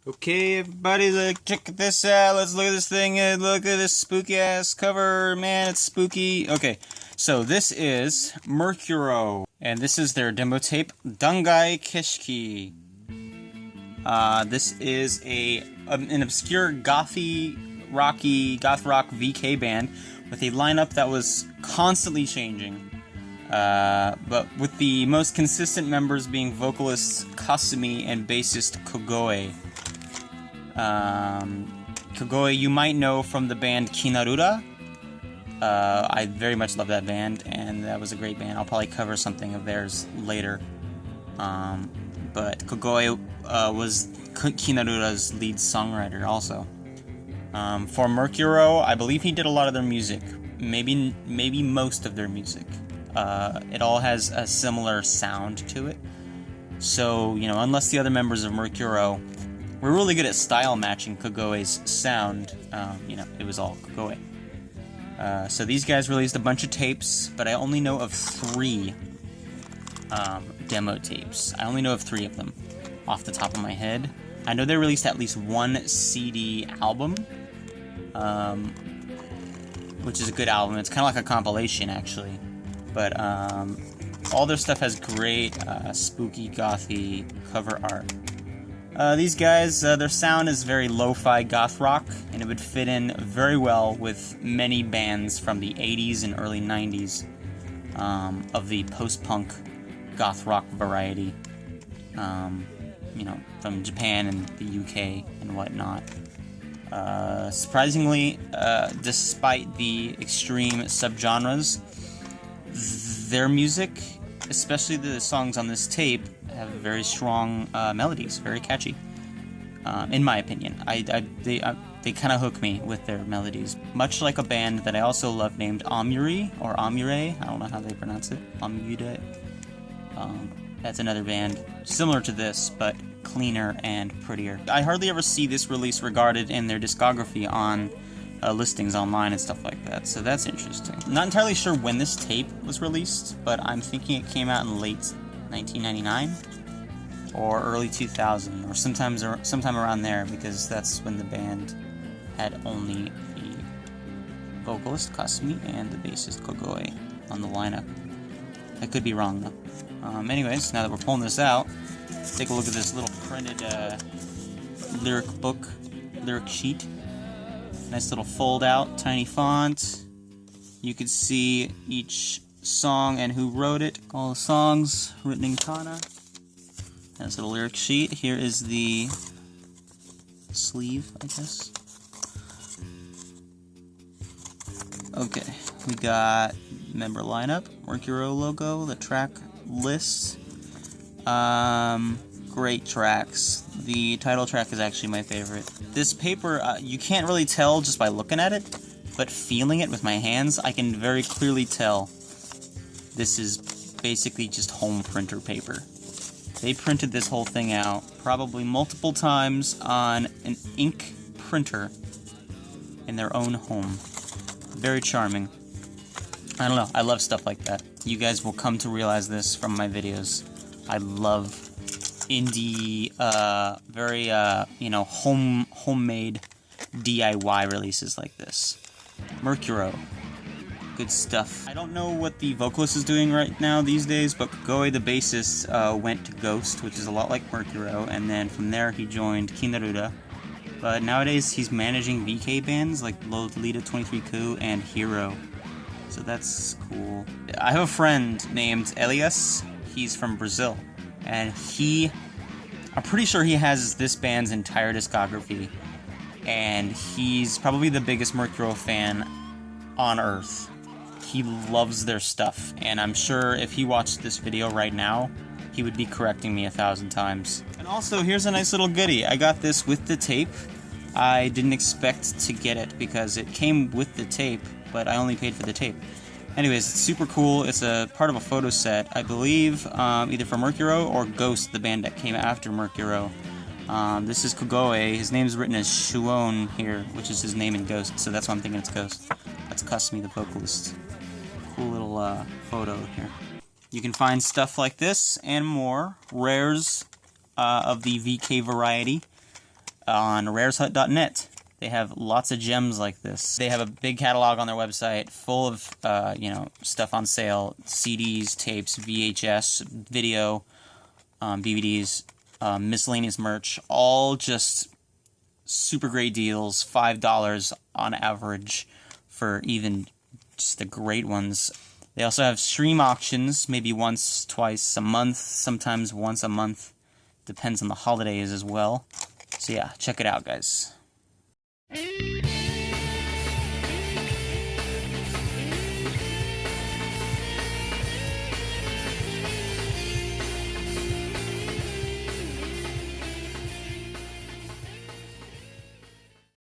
Okay, everybody, look, check this out. Let's look at this thing. Look at this spooky-ass cover. Man, it's spooky. Okay, so this is Mercuro, and this is their demo tape,断崖景色. This is an obscure goth rock VK band with a lineup that was constantly changing. But with the most consistent members being vocalists Kasumi and bassist Kogoe. Kogoe you might know from the band Kinarura. I very much love that band, and that was a great band. I'll probably cover something of theirs later. But Kogoe was Kinarura's lead songwriter also. For Mercuro, I believe he did a lot of their music. Maybe most of their music. It all has a similar sound to it. So, you know, unless the other members of Mercuro were really good at style matching Kogoe's sound, you know, it was all Kogoe. So these guys released a bunch of tapes, but I only know of 3 demo tapes. I only know of 3 of them off the top of my head. I know they released at least 1 CD album, which is a good album. It's kind of like a compilation, actually. But all their stuff has great spooky, gothy cover art. These guys, their sound is very lo-fi goth rock, and it would fit in very well with many bands from the 80s and early 90s of the post-punk goth rock variety, you know, from Japan and the UK and whatnot. Surprisingly, despite the extreme subgenres, their music, especially the songs on this tape, have very strong melodies, very catchy. In my opinion, they kind of hook me with their melodies, much like a band that I also love named Amuri or Amure. I don't know how they pronounce it. Amure. That's another band similar to this, but cleaner and prettier. I hardly ever see this release regarded in their discography on listings online and stuff like that, so that's interesting. Not entirely sure when this tape was released, but I'm thinking it came out in late 1999 or early 2000, or sometime around there, because that's when the band had only the vocalist Kasumi and the bassist Kogoe on the lineup. I could be wrong though. Anyways, now that we're pulling this out, take a look at this little printed lyric sheet. Nice little fold out, tiny font. You can see each song and who wrote it. All the songs written in kana. Nice little lyric sheet. Here is the sleeve, I guess. Okay, we got member lineup, Mercuro logo, the track list. Great tracks. The title track is actually my favorite. This paper, you can't really tell just by looking at it, but feeling it with my hands, I can very clearly tell this is basically just home printer paper. They printed this whole thing out probably multiple times on an ink printer in their own home. Very charming. I don't know, I love stuff like that. You guys will come to realize this from my videos. I love indie, very, you know, homemade DIY releases like this. Mercuro. Good stuff. I don't know what the vocalist is doing right now these days, but Kogoe, the bassist, went to Ghost, which is a lot like Mercuro, and then from there he joined Kinarura. But nowadays he's managing VK bands like Lolita 23Ku and Hero. So that's cool. I have a friend named Elias. He's from Brazil. And I'm pretty sure he has this band's entire discography, and he's probably the biggest Mercuro fan on Earth. He loves their stuff, and I'm sure if he watched this video right now, he would be correcting me 1,000 times. And also, here's a nice little goodie. I got this with the tape. I didn't expect to get it because it came with the tape, but I only paid for the tape. Anyways, it's super cool. It's a part of a photo set, I believe, either from Mercuro or Ghost, the band that came after Mercuro. This is Kogoe. His name's written as Shuon here, which is his name in Ghost, so that's why I'm thinking it's Ghost. That's Kasumi, the vocalist. Cool little photo here. You can find stuff like this and more, rares of the VK variety, on rareshut.net. They have lots of gems like this. They have a big catalog on their website full of, you know, stuff on sale. CDs, tapes, VHS, video, DVDs, miscellaneous merch. All just super great deals. $5 on average for even just the great ones. They also have stream auctions, maybe once, twice a month, sometimes once a month. Depends on the holidays as well. So yeah, check it out, guys.